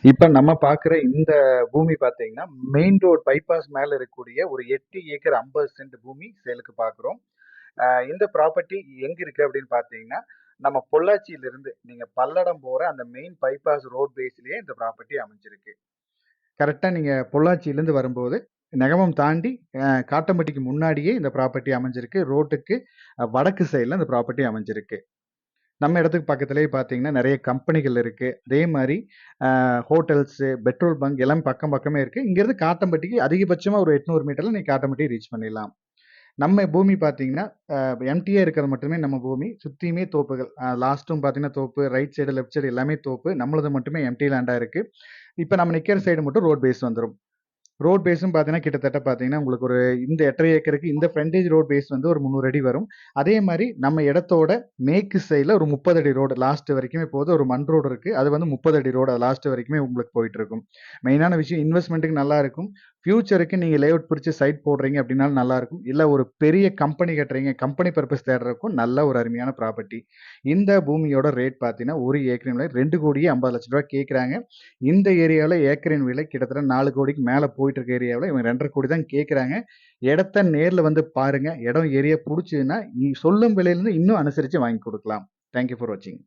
இப்ப நம்ம பார்க்குற இந்த பூமி பார்த்தீங்கன்னா, மெயின் ரோட் பைபாஸ் மேல இருக்கக்கூடிய ஒரு 8 ஏக்கர் 50 சென்ட் பூமி சேலுக்கு பார்க்குறோம். இந்த ப்ராப்பர்ட்டி எங்க இருக்கு அப்படின்னு பார்த்தீங்கன்னா, நம்ம பொள்ளாச்சியிலிருந்து நீங்க பல்லடம் போற அந்த மெயின் பைபாஸ் ரோட் பேஸ்லயே இந்த ப்ராப்பர்ட்டி அமைஞ்சிருக்கு. கரெக்ட்டா நீங்க பொள்ளாச்சியிலிருந்து வரும்போது, நெகமம் தாண்டி காட்டம்பட்டிக்கு முன்னாடியே இந்த ப்ராப்பர்ட்டி அமைஞ்சிருக்கு. ரோட்டுக்கு வடக்கு சைடுல இந்த ப்ராப்பர்ட்டி அமைஞ்சிருக்கு. நம்ம இடத்துக்கு பக்கத்திலேயே பார்த்தீங்கன்னா, நெறைய கம்பெனிகள் இருக்கு. அதே மாரி ஹோட்டல்ஸு, பெட்ரோல் பங்க் எல்லாமே பக்கம் பக்கமே இருக்கு. இங்கேருந்து காட்டம்பட்டிக்கு அதிகபட்சமா ஒரு 800 மீட்டர்ல நீங்க காட்டம்பட்டி ரீச் பண்ணிடலாம். நம்ம பூமி பார்த்தீங்கன்னா, எம்ப்டியா இருக்கிறது மட்டுமே நம்ம பூமி. சுத்தியுமே தோப்புகள். லாஸ்ட்டும் பார்த்தீங்கன்னா தோப்பு, ரைட் சைடு, லெஃப்ட் சைடு எல்லாமே தோப்பு. நம்மளது மட்டுமே எம்ப்டி லேண்டா இருக்கு. இப்ப நம்ம நிக்கிற சைடு மட்டும் ரோட் பேஸ் வந்துரும். ரோட் பேஸும் பார்த்தீங்கன்னா, கிட்டத்தட்ட பார்த்தீங்கன்னா, உங்களுக்கு ஒரு இந்த 8½ ஏக்கருக்கு இந்த ஃப்ரண்டேஜ் ரோட் பேஸ் வந்து ஒரு 300 அடி வரும். அதே மாரி நம்ம இடத்தோட மேற்கு சைடுல ஒரு 30 அடி ரோடு லாஸ்ட் வரைக்குமே போகுது. ஒரு மண் ரோடு இருக்கு. அது வந்து 30 அடி ரோடு லாஸ்ட் வரைக்குமே உங்களுக்கு போயிட்டுருக்கும். மெயினான விஷயம் இன்வெஸ்ட்மென்ட்க்கு நல்லா இருக்கும். ஃபியூச்சருக்கு நீங்க லேஅவுட் பிரிச்சு சைட் போடுறீங்க அப்படின்னாலும் நல்லாருக்கும். இல்ல ஒரு பெரிய கம்பெனி கட்டுறீங்க, கம்பெனி பர்ப்பஸ் தேடுறதுக்கும் நல்ல ஒரு அருமையான ப்ராப்பர்ட்டி. இந்த பூமியோட ரேட் பார்த்தீங்கன்னா, 1 ஏக்கரின் விலை ரூ. 2,50,00,000 கேட்குறாங்க. இந்த ஏரியாவுல ஏக்கரின் விலை கிட்டத்தட்ட 4,00,00,000க்கு மேல போயிட்டு இருக்க ஏரியாவுல இவங்க 2,50,00,000 தான் கேட்குறாங்க. இடத்த நேர்ல வந்து பாருங்க. இடம் ஏரியா புடிச்சதுன்னா, சொல்லும் விலையிலிருந்து இன்னும் அனுசரிச்சு வாங்கி குடுக்கலாம். தேங்க் யூ ஃபார் வாட்சிங்.